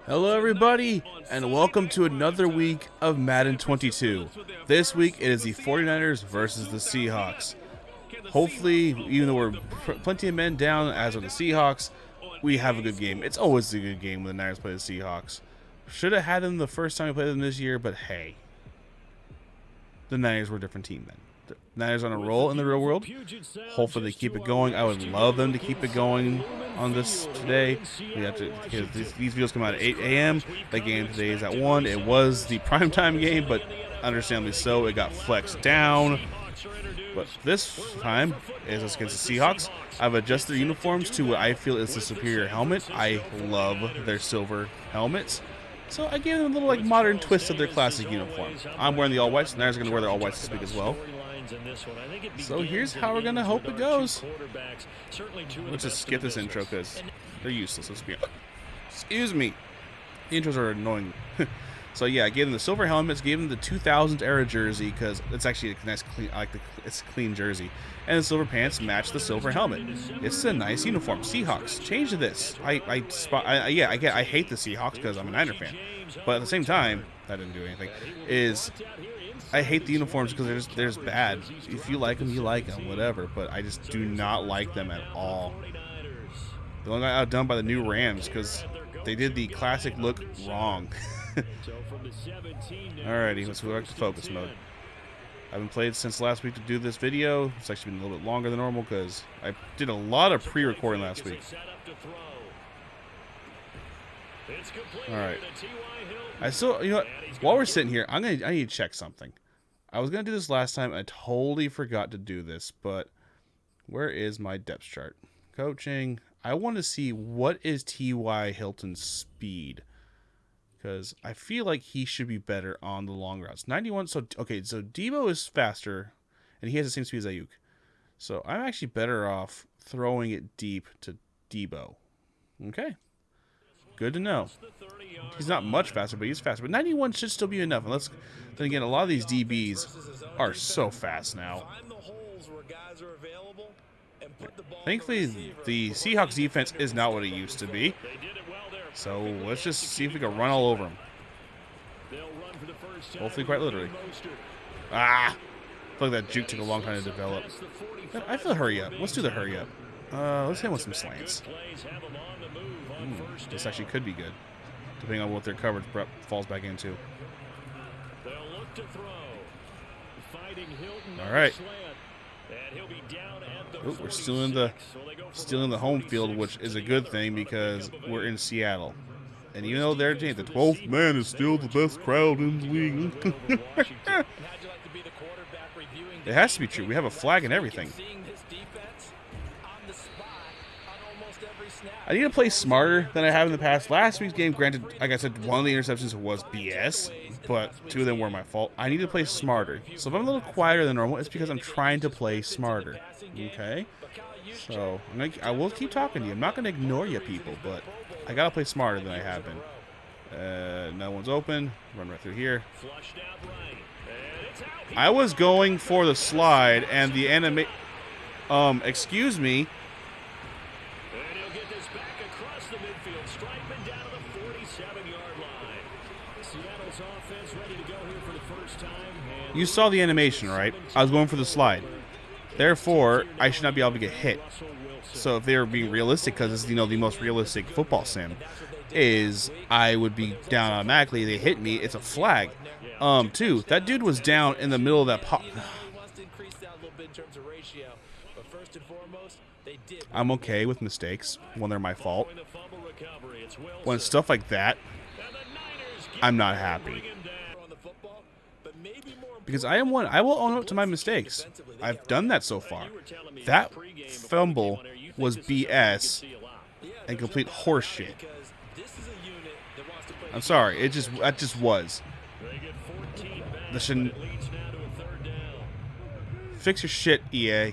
Hello everybody, and welcome to another week of Madden 22. This week it is the 49ers versus the Seahawks. Hopefully, even though we're plenty of men down as of the Seahawks, we have a good game. It's always a good game when the Niners play the Seahawks. Should have had them the first time we played them this year, but hey. The Niners were a different team then. The Niners on a roll in the real world. Hopefully they keep it going. I would love them to keep it going on this today. We have to, because these videos come out at 8 a.m. The game today is at 1. It was the primetime game, but understandably so, it got flexed down. But this time is against the Seahawks. I've adjusted their uniforms to what I feel is the superior helmet. I love their silver helmets. So I gave them a little modern twist of their classic uniform. I'm wearing the all whites. The Niners are going to wear their all whites this week as well. So here's how we're going to hope it goes. Let's just skip this intro because they're useless. Let's be honest. Excuse me. The intros are annoying. So yeah, I gave them the silver helmets, gave them the 2000s era jersey because it's actually a nice, clean, it's a clean jersey, and the silver pants match the silver helmet. It's a nice uniform. Seahawks, change to this. I hate the Seahawks because I'm a Niner fan, but at the same time, that didn't do anything. I hate the uniforms because they're just bad. If you like them, you like them, whatever. But I just do not like them at all. They only got outdone by the new Rams because they did the classic look wrong. Alrighty, let's go back to focus mode. I haven't played since last week to do this video. It's actually been a little bit longer than normal because I did a lot of pre-recording last week. Alright. I still, you know what? While we're sitting here, I need to check something. I was going to do this last time. I totally forgot to do this, but where is my depth chart? Coaching. I want to see what is T.Y. Hilton's speed. Because I feel like he should be better on the long routes. 91, so Debo is faster, and he has the same speed as Ayuk. So I'm actually better off throwing it deep to Debo. Okay. Good to know. He's not much faster, but he's faster. But 91 should still be enough. And then again, a lot of these DBs are so fast now. Thankfully, the Seahawks defense is not what it used to be. So let's just see if we can run all over them. Hopefully quite literally. Ah! I feel like that juke took a long time to develop. I feel hurry up. Let's do the hurry up. Let's hit with some slants. This actually could be good, depending on what their coverage falls back into. All right. Ooh, we're still in the home field, which is a good thing because we're in Seattle. And even though they're the 12th man is still the best crowd in the league. It has to be true. We have a flag and everything. I need to play smarter than I have in the past. Last week's game, granted, like I said, one of the interceptions was BS, but two of them were my fault. I need to play smarter. So if I'm a little quieter than normal, it's because I'm trying to play smarter. Okay? So I will keep talking to you. I'm not going to ignore you people, but I got to play smarter than I have been. No one's open. Run right through here. I was going for the slide, and the excuse me. You saw the animation, right? I was going for the slide. Therefore, I should not be able to get hit. So if they were being realistic, because it's the most realistic football sim, is I would be down automatically. They hit me. It's a flag. Two, that dude was down in the middle of that pop. I'm okay with mistakes when they're my fault. When it's stuff like that, I'm not happy. Because I will own up to my mistakes. I've done that so far. That fumble was BS and complete horseshit. I'm sorry. That just was. This shouldn't. Fix your shit, EA.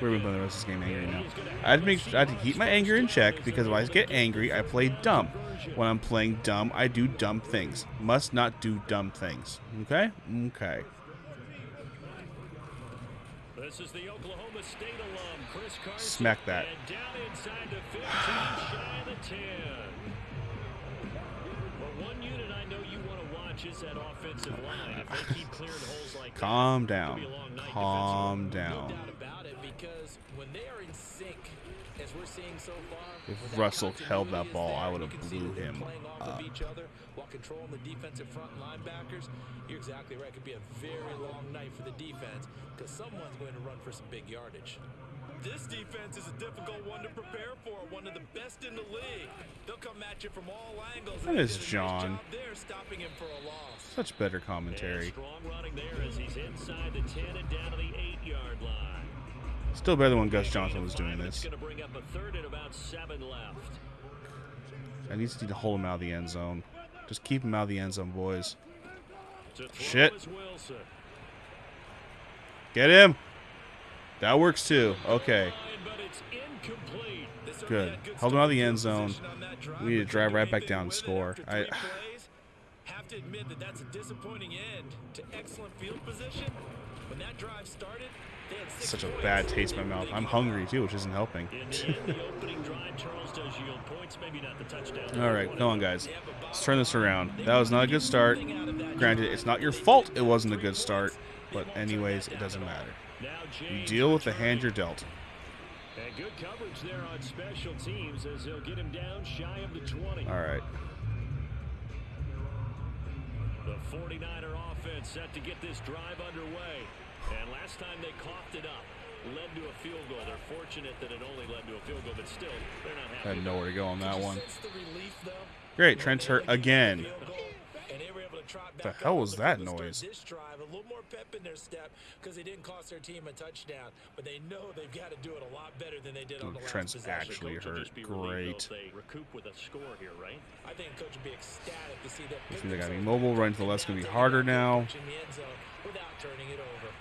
We're going to play the rest of this game angry now. I had to keep my anger in check because if I get angry, I play dumb. When I'm playing dumb, I do dumb things. Must not do dumb things. Okay? Okay. This is the Oklahoma State alum, Chris Carson. Smack that. And down inside the 15, shy of the 10. Well, one unit I know you want to watch is that offensive line. If they keep clearing holes like Calm that, down. it'll be a long night Calm defensively. down. No doubt about it, because when they are in sync, as we're seeing so far, If Russell held that ball, I would have blew him up. each other while controlling the defensive front linebackers. You're exactly right. It could be a very long night for the defense because someone's going to run for some big yardage. This defense is a difficult one to prepare for, one of the best in the league. They'll come at you from all angles. That is John. They're stopping him for a loss. Such better commentary. And strong running there as he's inside the 10 and down to the 8-yard line. Still better than when Gus Johnson was doing this. It's going to bring up a third and about 7 left. I need to hold him out of the end zone. Just keep him out of the end zone, boys. Shit. Get him. That works too. Okay. Good. Held him out of the end zone. We need to drive right back down and score. Have to admit that that's a disappointing end to excellent field position. When that drive started, they had 6 Such a points. bad taste in my mouth. I'm hungry too, which isn't helping. All right, come on, guys. Let's turn this around. That was not a good start. Granted, it's not your fault it wasn't a good start, but anyways, it doesn't matter. You deal with the hand you're dealt. And good coverage there on special teams as they'll get him down shy of the 20. All right. The 49er offense set to get this drive underway. And last time they coughed it up, led to a field goal. They're fortunate that it only led to a field goal, but still, they're not happy. I had nowhere to go on that one. Sense the relief, though? Great, Trent's hurt again. And they were able to trot The back hell up was on the that field to start noise? This drive, a little more pep in their step because they didn't cost their team a touchdown, but they know they've got to do it a lot better than they did on the last Trent's possession. actually Coach will hurt. just be relieved Great. though if they recoup with a score here, right? I think coach would be ecstatic to see that. Which means they got to be mobile. Running to the left's going to be harder now. In the end zone without turning it over.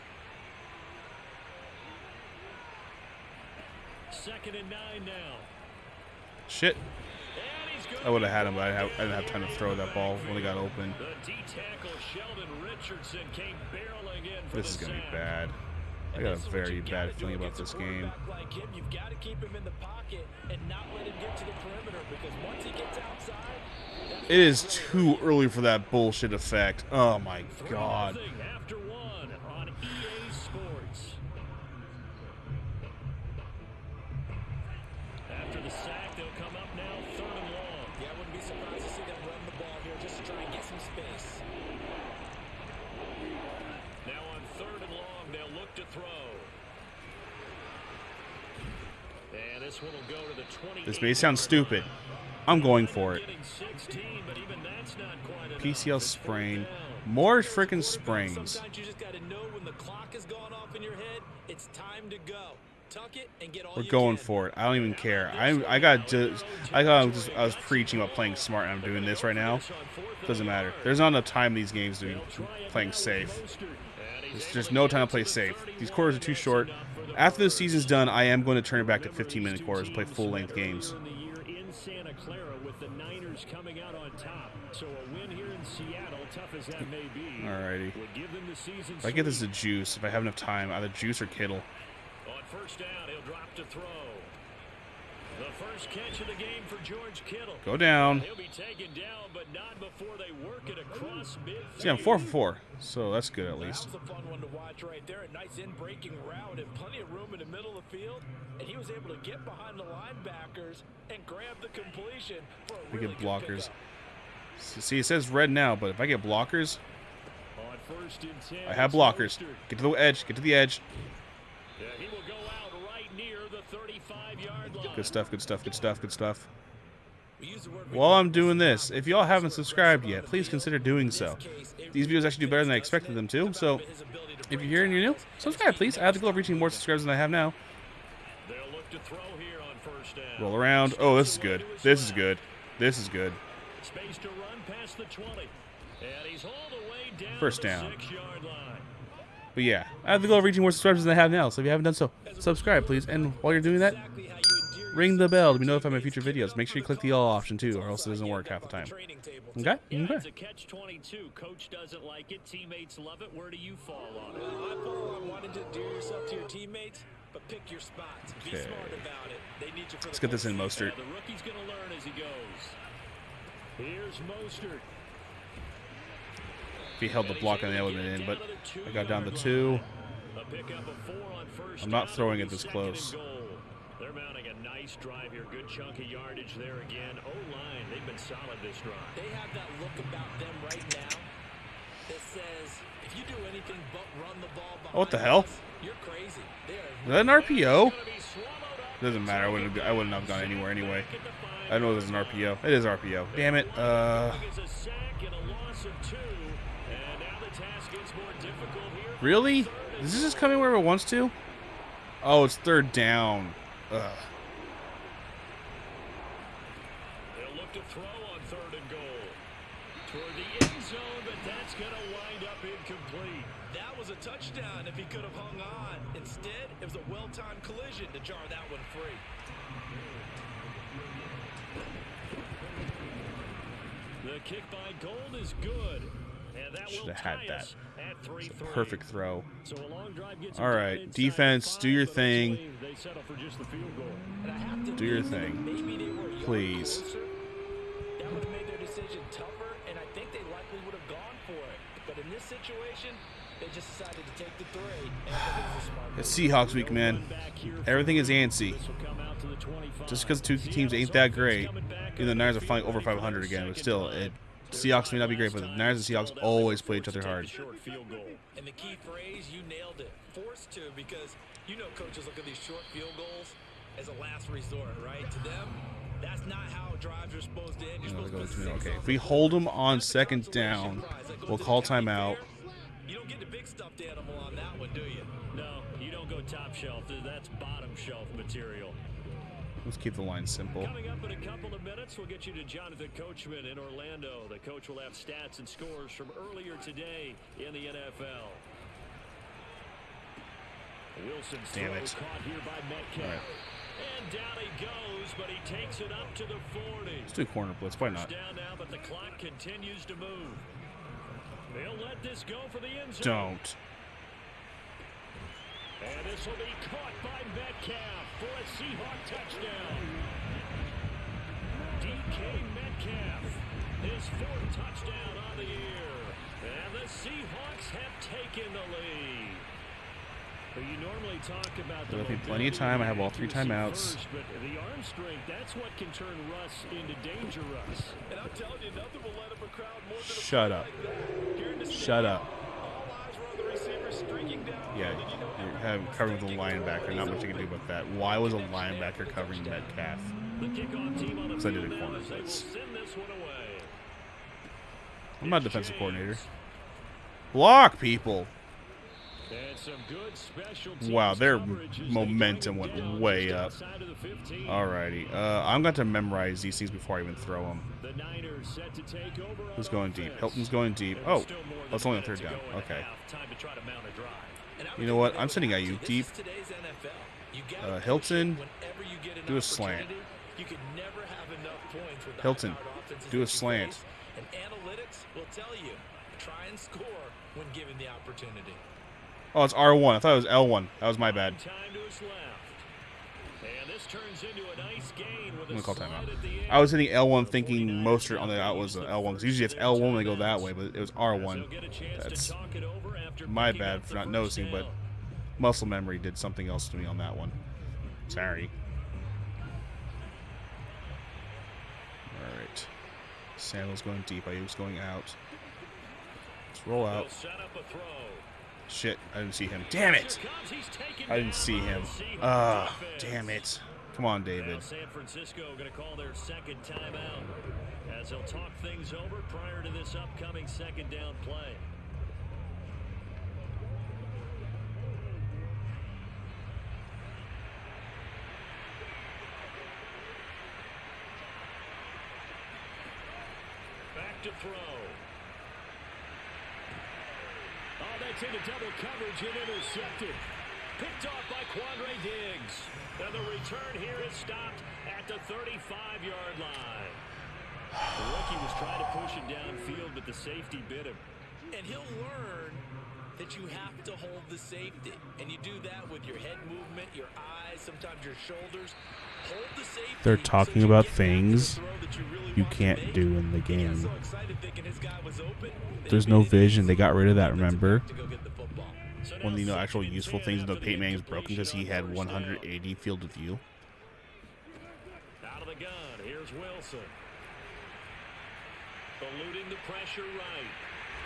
2nd and 9 now. Shit. I would have had him, but I didn't have time to throw that ball when it got open. The D-tackle Sheldon Richardson came barreling in for This is the going to be sack. bad. I got a very bad feeling about this game. Like him, you've got to keep him in the pocket and not let him get to the perimeter because once he gets outside, It is too early for that bullshit effect. Oh my god. After one on EA Sports. After the sack, they'll come up now 3rd and long. yeah, I wouldn't be surprised to see them run the ball here just to try and get some space. Now on 3rd and long, they'll look to throw. And this one will go to the 28. This may sound stupid. I'm going for it. Getting 16, but even that's not quite enough. PCL It's sprain. fourth down. More freaking sprains. Sometimes you just got to know when the clock has gone off in your head, it's time to go. Tuck it and get all We're you going can. for it. I don't even care. I was preaching about playing smart, and I'm doing this right now. Doesn't matter. There's not enough time in these games to be playing safe. There's no time to play safe. These quarters are too short. After the season's done, I am going to turn it back to 15-minute quarters and play full-length games. Santa Clara with the Niners coming out on top. So a win here in Seattle, tough as that may be, Alrighty. would give them the season If I get this to sweep. Juice, if I have enough time, either Juice or Kittle. On 1st down, he'll drop to throw. The first catch of the game for George Kittle. Go down. He'll be taken down, but not before they work it across midfield. See, I'm 4 for 4, so that's good at least. That was a fun one to watch right there. A nice in-breaking route and plenty of room in the middle of the field. And he was able to get behind the linebackers and grab the completion for a We really get good blockers. pickup. See, it says red now, but if I get blockers, On 1st and 10, I have it's blockers. Mostert. Get to the edge. Get to the edge. Yeah, he will go out right near the 35-yard line. Good stuff, good stuff, good stuff, good stuff. We use the word While I'm doing this, if y'all haven't subscribed yet, please consider doing so. These videos actually do better than I expected them to, so if you're here and you're new, subscribe please. I have the goal of reaching more subscribers than I have now. They'll look to throw here on 1st down. Roll around. Oh, this is good. This is good. This is good. Space to run past the 20. And he's hauled away down First to the down. 6-yard line. But yeah, I have the goal of reaching more subscribers than I have now, so if you haven't done so, subscribe please. And while you're doing that, exactly how you endear Ring the bell to be notified of my future videos. Make sure you click the all option too, or else it doesn't work half the time. Okay? Yeah, Okay. it's a catch-22. Coach doesn't like it. Teammates love it. Where do you fall on it? I fall on wanting to endear yourself to your teammates, but pick your spots. Be Okay. smart about it. They need you for Let's the get this in, whole Mostert. The rookie's going to learn as he goes. Here's Mostert. If he held the block, then that would have been in, but I got down to 2. A pickup of 4 on first I'm not down. throwing it this 2nd close. and goal. They're mounting a nice drive here. Good chunk of yardage there again. O-line, they've been solid this drive. They have that look about them right now that says, if you do anything but run the ball behind What the hell? us, you're crazy. Is that an RPO? Doesn't matter. I wouldn't have gone anywhere anyway. I know there's an RPO. It is RPO. Damn it. Really? Is this just coming where it wants to? Oh, it's 3rd down. Ugh. They'll look to throw on 3rd and goal. Toward the end zone, but that's going to wind up incomplete. That was a touchdown if he could have hung on. Instead, it was a well-timed collision to jar that one free. The kick by Gold is good. And that Should will have had tie that. us at 3-3. Perfect throw. So a long drive gets All them right, down inside defense, 5, do your but thing. ultimately They settle for just the field goal. And I have to Do your think that thing. maybe they were a yard Please. closer. That would have made their decision tougher, and I think they likely would have gone for it. But in this situation, they just decided to take the 3. And I think it was a smart move. It's Seahawks week, man. Everything is antsy. This will come out to the 25. Just because 2 teams ain't that great. Even the Niners are flying over 500 again, but still, Seahawks may not be great, but the Niners and Seahawks always play each other hard. And the key phrase, you nailed it. Forced to, because you know coaches look at these short field goals as a last resort, right? To them, that's not how drives are supposed to end. You're supposed to put 6 Okay, on if we the hold board. them on That's a 2nd consolation down, prize that goes we'll to call the county timeout. fair. You don't get the big stuffed animal on that one, do you? No, you don't go top shelf. That's bottom shelf material. Let's keep the line simple. Coming up in a couple of minutes, we'll get you to Jonathan Coachman in Orlando. The coach will have stats and scores from earlier today in the NFL. Wilson's Damn throw it. caught here by Metcalf. All right. And down he goes, but he takes it up to the 40. Let's do corner blitz. Why not? First down now, but the clock continues to move. They'll let this go for the end zone. Don't. And this will be caught by Metcalf for a Seahawk touchdown. DK Metcalf, his 4th touchdown on the year. And the Seahawks have taken the lead. But you normally talk about the There'll be plenty of time. I have all 3 timeouts. first, but the arm strength, that's what can turn Russ into danger Russ. And I'm telling you, nothing will let up a crowd more than a Shut play up. like that. Here in the Shut up. all eyes were on the receiver streaking down. Yeah, And you know, you're having covering with a linebacker. Not much you can do about that. Why was a linebacker covering Metcalf? The kickoff team on the Because I did field a now corner as they will blitz. send this one away. I'm not a defensive coordinator. Block, people. And some good special teams Wow, their coverage as they momentum bring it went down way just up. outside of the 15. Alrighty. I'm going to memorize these things before I even throw them. The Niners set to take over Who's on going offense. deep? Hilton's going deep. There's Oh, still more than that's a only on minute 3rd to down. go in Okay. half. Time to try to mount a drive. And I You would know think what? they I'm would sending have at you to. deep. This is today's NFL. You gotta push Hilton, it whenever you get an do a slant. opportunity. You can never have enough points with the Hilton, high-powered offenses do a that you slant. face. And analytics will tell you, try and score when given the opportunity. Oh, it's R1. I thought it was L1. That was my bad. Time to his left. And this turns into a nice gain with I'm going a to call slide timeout. at the end. I was hitting L1 thinking Mostert on the out was L1. Because usually it's L1 when they go that way, but it was R1. They'll get a chance to That's talk it over after my picking bad up for the not first noticing, but down. muscle memory did something else to me on that one. Sorry. Alright. Sandals going deep. Ayuk's going out. Let's roll out. They'll set up a throw. Shit, I didn't see him. Damn it! Here comes, he's taken I didn't down see by him. the Seahawks Ah, defense. damn it. Come on, Now David. San Francisco going to call their second timeout as they'll talk things over prior to this upcoming 2nd down play. Back to throw. Oh, that's into double coverage and intercepted. Picked off by Quandre Diggs. And the return here is stopped at the 35-yard line. The rookie was trying to push it downfield, but the safety bit him. And he'll learn that you have to hold the safety. And you do that with your head movement, your eyes, sometimes your shoulders. Hold the safety. They're talking so about you things you can't do in the game. There's no vision. They got rid of that, remember? When, you know, actual useful things in the Peyton Manning's broken because he had 180 field of view. Out of the gun, here's Wilson. Eluding the pressure right.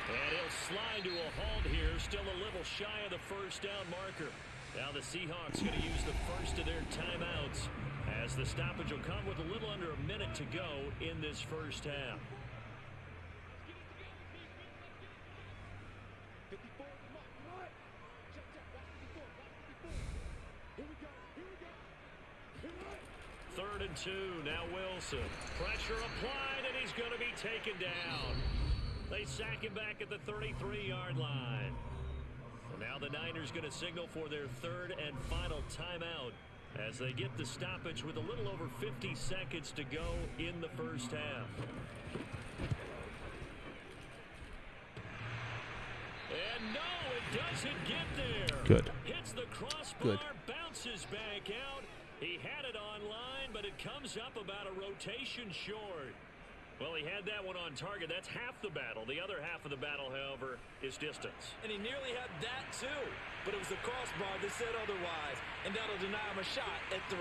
And he'll slide to a halt here, still a little shy of the first down marker. Now the Seahawks going to use the first of their timeouts as the stoppage will come with a little under a minute to go in this first half. Third and 2, now Wilson. Pressure applied, and he's going to be taken down. They sack him back at the 33-yard line. And now the Niners going to signal for their third and final timeout as they get the stoppage with a little over 50 seconds to go in the first half. And no, it doesn't get there. Good. Hits the crossbar, Good. bounces back out. He had it online, but it comes up about a rotation short. Well, he had that one on target. That's half the battle. The other half of the battle, however, is distance. And he nearly had that, too. But it was the crossbar that said otherwise. And that'll deny him a shot at 3.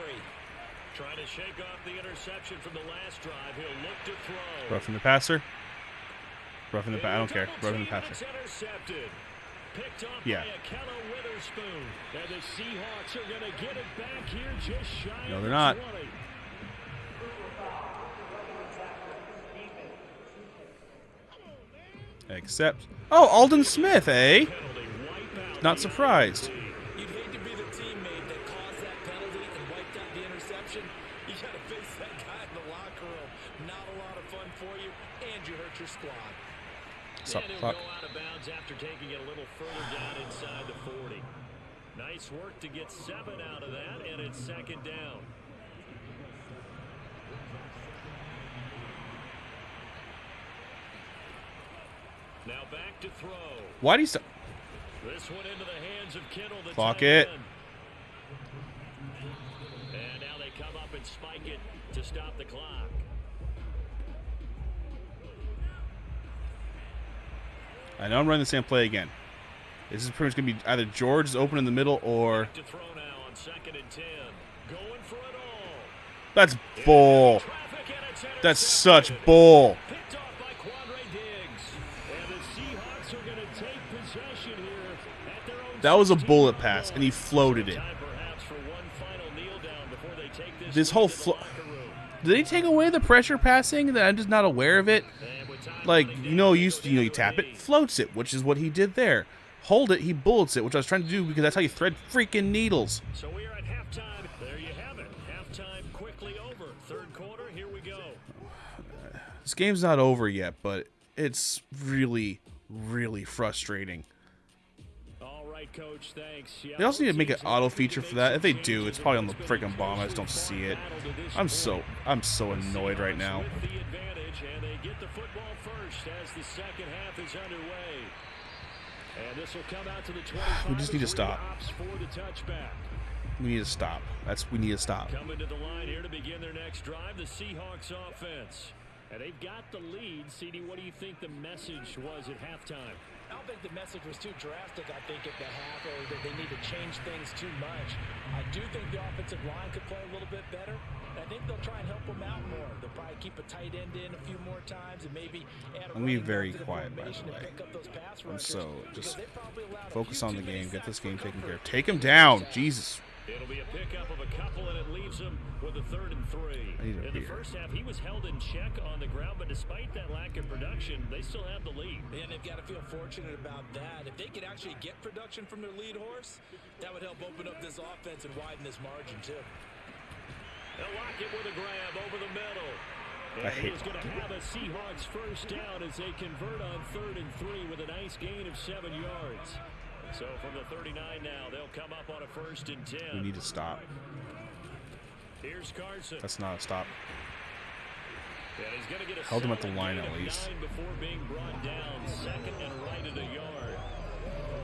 Trying to shake off the interception from the last drive. He'll look to throw. Roughing the passer. Roughing the I don't care. Roughing the passer. Intercepted. Picked off Yeah. by Akello Witherspoon. And the Seahawks are going to get it back here just shy No, of they're not. 20. Except, oh, Alden Smith, eh? Not surprised. You'd hate to be the teammate that caused that penalty and wiped out the interception. You got to face that guy in the locker room. Not a lot of fun for you, and you hurt your squad. Sup, And he'll fuck. go out of bounds after taking it a little further down inside the 40. Nice work to get 7 out of that, and it's second down. Now back to throw. Why do you stop? This one into the hands of Kittle. The Clock tight it. end. And now they come up and spike it to stop the clock. I know I'm running the same play again. This is pretty much going to be either George is open in the middle or... Back to throw now on 2nd and 10. Going for it all. That's bull. Traffic, and it's That's such bull. picked off by Quandre Diggs. And the Seahawks are going to take possession here at their own That was a 16. bullet pass, and he floated it. Time perhaps for one final kneel down before they take This whole to the locker room. Did they take away the pressure passing? That I'm just not aware of it. And with time Like, running you down know, to you tap it, floats it, which is what he did there. Hold it, he bullets it, which I was trying to do because that's how you thread freaking needles. So we are at halftime. There you have it. Halftime quickly over. Third quarter, here we go. This game's not over yet, but it's really, really frustrating. All right, Coach, thanks. Yeah, They also need to make an both auto teams feature need for to that. make If they some do, changes it's probably on the if they're freaking bomb. I just don't see it. battle to this I'm point. so annoyed right now. With the advantage, and they get the football first as the second half is underway. And this will come out to the 25. We just need to stop. Opts for the touchback. We need to stop. We need to stop. Coming to the line here to begin their next drive, the Seahawks offense. And they've got the lead. CD, what do you think the message was at halftime? I don't think the message was too drastic, I think, at the half, or that they need to change things too much. I do think the offensive line could play a little bit better. I think they'll try and help them out more. They'll probably keep a tight end in a few more times and maybe add a I'm gonna be running very back to the quiet, by the formation and way. pick up those pass I'm rushers, so because just they probably allowed a focus few on the too many game. Get this sacks for game taken care of. comfort. Take him down. Jesus. It'll be a pickup of a couple, and it leaves him with a 3rd and 3. I need a In the beer. first half, he was held in check on the ground, but despite that lack of production, they still have the lead. And they've got to feel fortunate about that. If they could actually get production from their lead horse, that would help open up this offense and widen this margin, too. They'll lock it with a grab over the middle. I And hate he's going to have a Seahawks first down as they convert on 3rd and 3 with a nice gain of 7 yards. So from the 39 now, they'll come up on a 1st and 10. We need to stop. Here's Carson. That's not a stop. And he's going to get a Held him at the solid line gain at of least. 9 before being brought down. 2nd and right at a yard.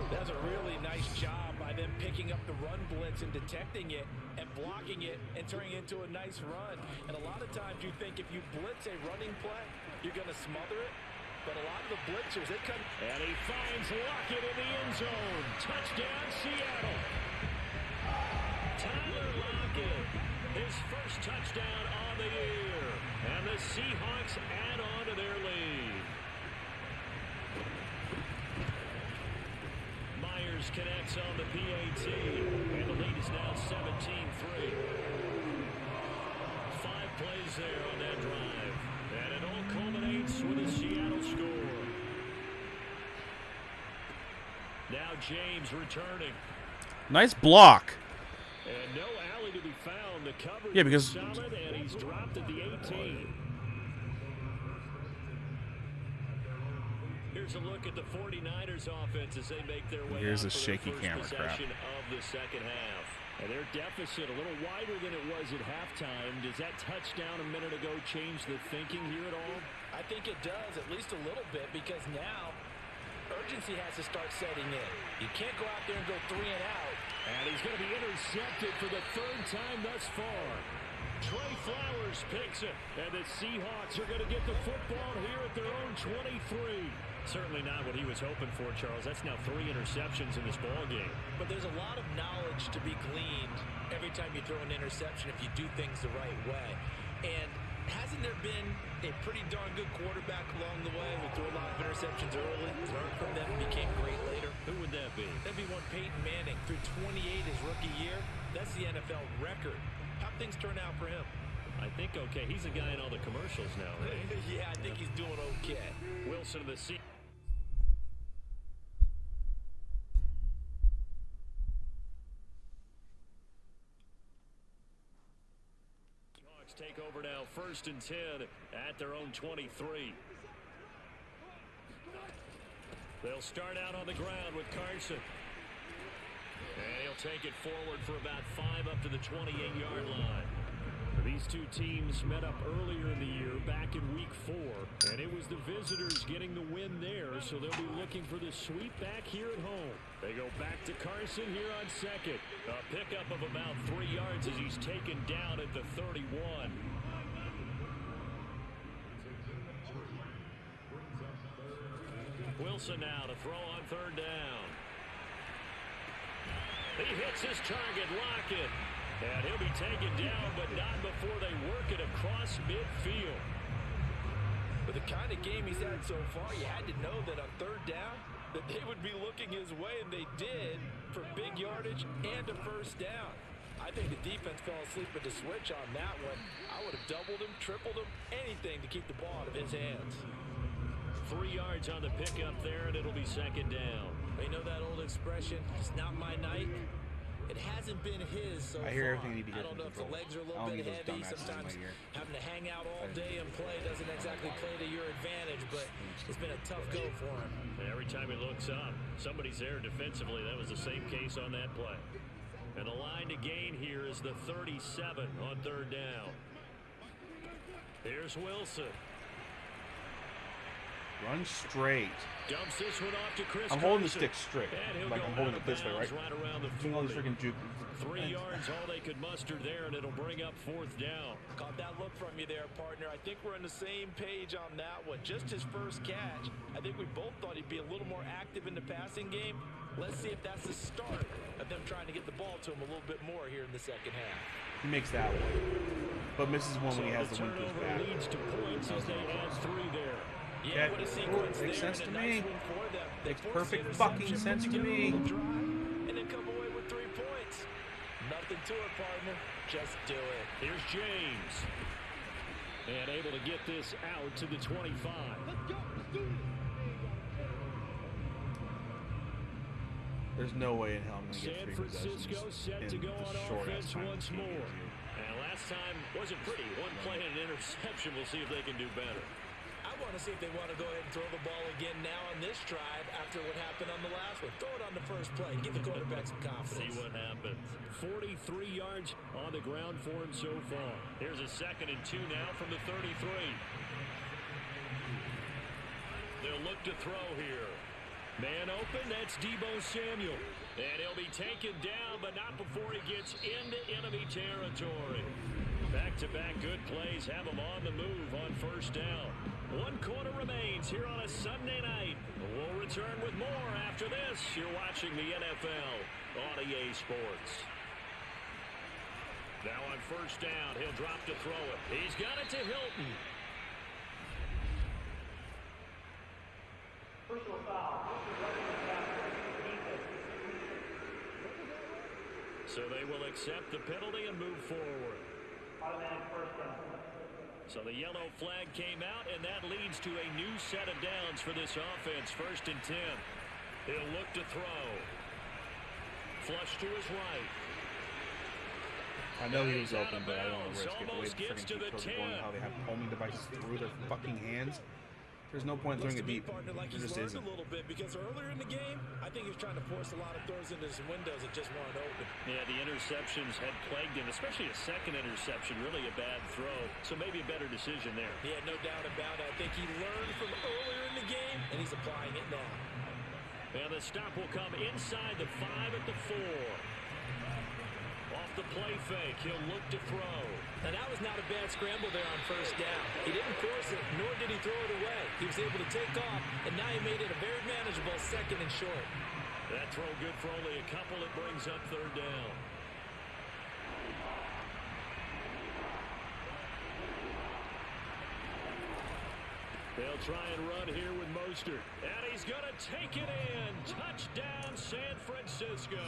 That's a really nice job by them picking up the run blitz and detecting it and blocking it and turning it into a nice run. And a lot of times you think if you blitz a running play, you're going to smother it. But a lot of the blitzers, they come. And he finds Lockett in the end zone. Touchdown, Seattle. Tyler Lockett, his first touchdown on the year. And the Seahawks add on to their lead. Myers connects on the PAT. And the lead is now 17-3. 5 plays there on that drive. And it all culminates with a Seattle score. Now James returning. Nice block. And no alley to be found. The coverage Yeah, because is solid, and he's dropped at the 18. Here's a look at the 49ers offense as they make their way here's out a for shaky their camera first crap. possession of the second half. And their deficit a little wider than it was at halftime. Does that touchdown a minute ago change the thinking here at all? I think it does, at least a little bit, because now urgency has to start setting in. You can't go out there and go 3 and out. And he's going to be intercepted for the 3rd time thus far. Trey Flowers picks it, and the Seahawks are going to get the football here at their own 23. Certainly not what he was hoping for, Charles. That's now 3 interceptions in this ball game. But there's a lot of knowledge to be gleaned every time you throw an interception if you do things the right way. And hasn't there been a pretty darn good quarterback along the way who threw a lot of interceptions early, learned from them, and became great later? Who would that be? That'd be one Peyton Manning. Through 28 his rookie year. That's the NFL record. How'd things turn out for him? I think okay. He's a guy in all the commercials now, right? Yeah, I think he's doing okay. Wilson of the Seahawks take over now, 1st and 10 at their own 23. They'll start out on the ground with Carson. And he'll take it forward for about 5 up to the 28-yard line. These two teams met up earlier in the year, back in week 4, and it was the visitors getting the win there, so they'll be looking for the sweep back here at home. They go back to Carson here on 2nd. A pickup of about 3 yards as he's taken down at the 31. Wilson now to throw on 3rd down. He hits his target, Lockett. And he'll be taken down, but not before they work it across midfield. With the kind of game he's had so far, you had to know that on 3rd down, that they would be looking his way, and they did, for big yardage and a 1st down. I think the defense fell asleep with the switch on that one. I would have doubled him, tripled him, anything to keep the ball out of his hands. 3 yards on the pickup there, and it'll be 2nd down. You know that old expression, it's not my night? It hasn't been his so I hear far. everything you need to hear I don't from know if the control. legs are a I little don't bit need those heavy. dumbasses in Sometimes my ear. having to hang out all day and play doesn't exactly play to your advantage, but it's been a tough go for him. And every time he looks up, somebody's there defensively. That was the same case on that play. And the line to gain here is the 37 on 3rd down. Here's Wilson. Run straight. Dumps this one off to Chris I'm holding the Carson. stick straight. And he'll Like go I'm holding out it of this way, right? bounds right around the Doing all these 40. freaking juke. 3 yards, all they could muster there, and it'll bring up 4th down. Caught that look from you there, partner. I think we're on the same page on that one. Just his first catch. I think we both thought he'd be a little more active in the passing game. Let's see if that's the start of them trying to get the ball to him a little bit more here in the second half. He makes that one, but misses one when he has the wind to his turnover back. leads to points as they add 3 there. Yeah, Yeah, what a sequence makes there, sense and to a nice me. win for them. They Makes force the perfect interception, fucking put sense to together a me. little drive, and then come away with 3 points. Nothing to it, partner. Just do it. Here's James. And able to get this out to the 25. There's no way in hell I'm going to get San 3 Francisco possessions set in to go the on short offense ass time once this game more. gives you. And last time wasn't pretty. One play and an interception. We'll see if they can do better. I want want to see if they want to go ahead and throw the ball again now on this drive after what happened on the last one. Throw it on the first play. Give the quarterback some confidence. See what happens. 43 yards on the ground for him so far. Here's a 2nd and 2 now from the 33. They'll look to throw here. Man open, that's Deebo Samuel. And he'll be taken down, but not before he gets into enemy territory. Back-to-back good plays have him on the move on 1st down. 1 quarter remains here on a Sunday night. We'll return with more after this. You're watching the NFL on EA Sports. Now on 1st down, he'll drop to throw it. He's got it to Hilton. Personal foul. So they will accept the penalty and move forward. Automatic 1st down. So the yellow flag came out, and that leads to a new set of downs for this offense. 1st and 10. He'll look to throw. Flush to his right. I know he was open, but I don't want to risk it. The way the freaking cheat codes are going, how they have homing devices through their fucking hands. There's no point in throwing it deep. Like There just isn't. a little bit because earlier in the game, I think he was trying to force a lot of throws into some windows that just weren't open. Yeah, the interceptions had plagued him, especially a 2nd interception, really a bad throw. So maybe a better decision there. Yeah, no doubt about it. I think he learned from earlier in the game, and he's applying it now. And the stop will come inside the 5 at the 4. Off the play fake, he'll look to throw. And that was not a bad scramble there on 1st down. He didn't force it, nor did he throw it away. He was able to take off, and now he made it a very manageable 2nd and short. That throw good for only a couple. It brings up 3rd down. They'll try and run here with Mostert. And he's going to take it in. Touchdown, San Francisco.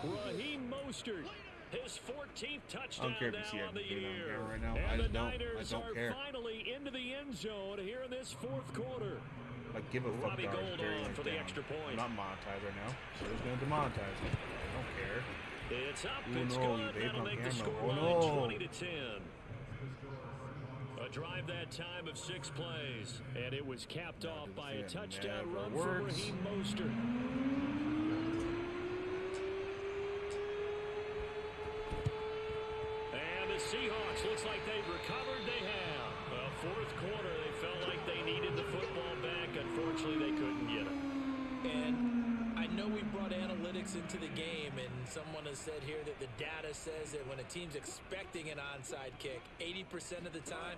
Raheem Mostert, his 14th touchdown now on the year. Right now. And I the just don't. Niners I don't are care. finally into the end zone here in this 4th quarter. Like, give a fuck. Robbie Gould on for the extra point. I'm not monetized right now, so he's going to demonetize me. I don't care. It's up. Oh, It's no, good. you That'll on make the camera. scoreline Oh, no. 20-10. A drive that time of 6 plays, and it was capped off by a touchdown run from Raheem Mostert. And the Seahawks, looks like they've recovered. They have. 4th quarter, they felt like they needed the football back. Unfortunately, they couldn't get it. And I know we brought analytics into the game, and someone has said here that the data says that when a team's expecting an onside kick, 80% of the time,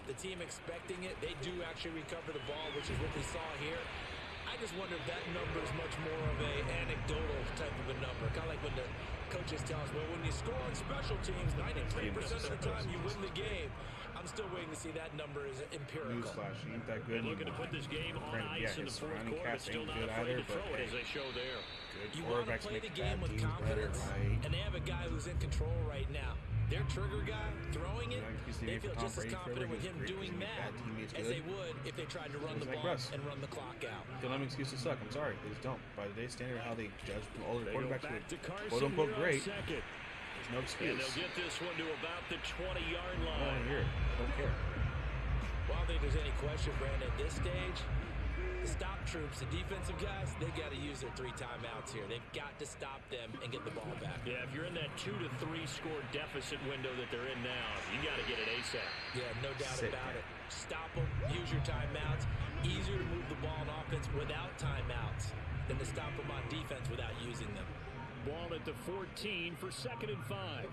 the team expecting it, they do actually recover the ball, which is what we saw here. I just wonder if that number is much more of a anecdotal type of a number. Kind of like when the coaches tell us, well, when you score on special teams, 93% of the time you win the game. I'm still waiting to see that number is empirical. Newsflash, he ain't that good. And looking to put this game on ice in the 4th quarter, but still not afraid to throw it as they show there. You want to play the game with confidence, and they have a guy who's in control right now. Their trigger guy throwing it, they feel just as confident with him doing that as they would if they tried to run the ball and run the clock out. Don't have an excuse to suck. I'm sorry, they just don't. By today's standard, how they judge all the They go quarterbacks back to with Carson quote-unquote here on great, 2nd. there's no excuse. And they'll get this one to about the 20-yard I don't line. want to hear it. I don't care. Well, I don't think there's any question, Brandon, at this stage, the stop troops, the defensive guys, they got to use their 3 timeouts here. They've got to stop them and get the ball back. Yeah, if you're in that 2 to 3 score deficit window that they're in now, you got to get it ASAP. Yeah, no doubt about it. Stop them, use your timeouts. Easier to move the ball on offense without timeouts than to stop them on defense without using them. Ball at the 14 for 2nd and 5.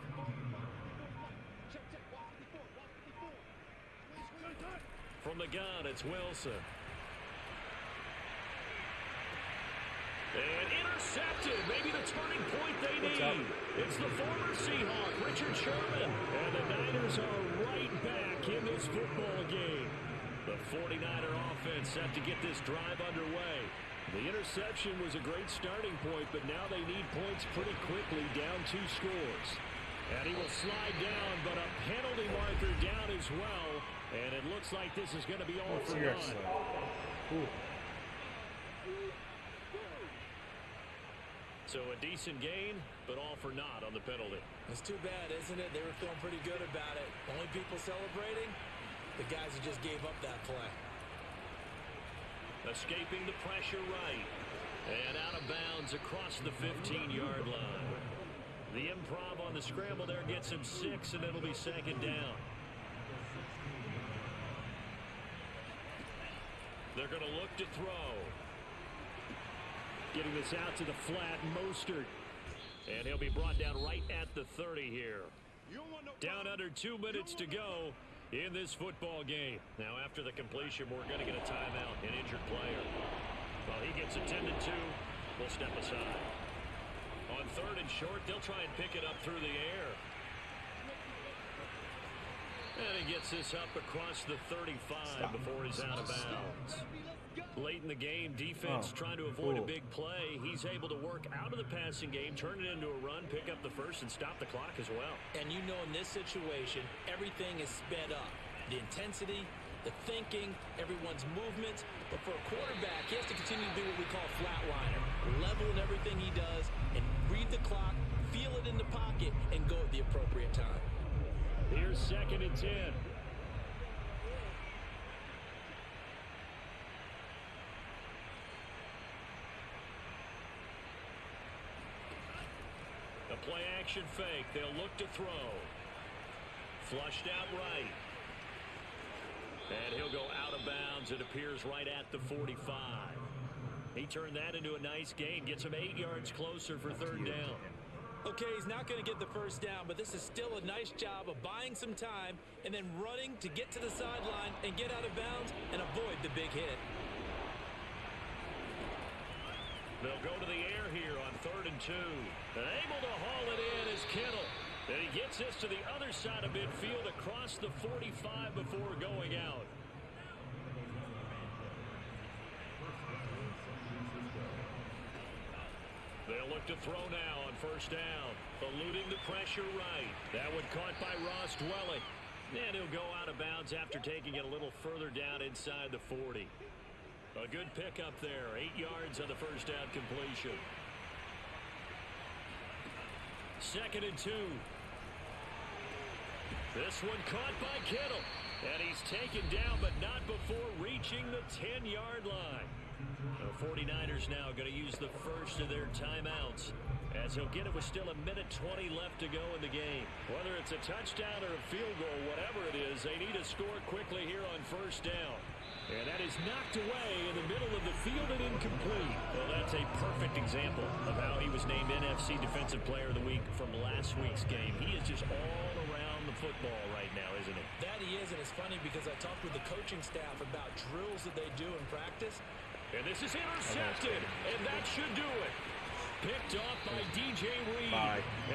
From the gun, it's Wilson. And intercepted. Maybe the turning point they need. It's the former Seahawk, Richard Sherman. And the Niners are right back in this football game. The 49er offense set to get this drive underway. The interception was a great starting point, but now they need points pretty quickly, down 2 scores. And he will slide down, but a penalty marker down as well. And it looks like this is going to be all for naught. So a decent gain, but all for naught on the penalty. It's too bad, isn't it? They were feeling pretty good about it. Only people celebrating, the guys who just gave up that play. Escaping the pressure right. And out of bounds across the 15-yard line. The improv on the scramble there gets him 6, and it'll be second down. They're going to look to throw. Getting this out to the flat, Mostert. And he'll be brought down right at the 30 here. Down under 2 minutes to go in this football game. Now, after the completion, we're going to get a timeout, an injured player. Well, he gets attended to. We'll step aside. On 3rd and short, they'll try and pick it up through the air. And he gets this up across the 35 before he's out of bounds. Late in the game, defense trying to avoid a big play. He's able to work out of the passing game, turn it into a run, pick up the first, and stop the clock as well. And you know in this situation, everything is sped up. The intensity, the thinking, everyone's movements. But for a quarterback, he has to continue to do what we call flatliner. Level in everything he does and read the clock, feel it in the pocket, and go at the appropriate time. Here's 2nd and 10. A play action fake. They'll look to throw. Flushed out right. And he'll go out of bounds. It appears right at the 45. He turned that into a nice gain. Gets him 8 yards closer for 3rd down. Okay, he's not going to get the first down, but this is still a nice job of buying some time and then running to get to the sideline and get out of bounds and avoid the big hit. They'll go to the air here on 3rd and 2. And able to haul it in is Kittle. And he gets this to the other side of midfield across the 45 before going out. They'll look to throw now on 1st down. Eluding the pressure right. That one caught by Ross Dwelling. And he'll go out of bounds after taking it a little further down inside the 40. A good pickup there. 8 yards on the 1st down completion. 2nd and 2. This one caught by Kittle. And he's taken down, but not before reaching the 10-yard line. The 49ers now going to use the first of their timeouts, as he'll get it with still 1:20 left to go in the game. Whether it's a touchdown or a field goal, whatever it is, they need to score quickly here on 1st down. And that is knocked away in the middle of the field and incomplete. Well, that's a perfect example of how he was named NFC Defensive Player of the Week from last week's game. He is just all around the football right now, isn't he? That he is, and it's funny because I talked with the coaching staff about drills that they do in practice. And this is intercepted, and that should do it. Picked off by DJ Reed.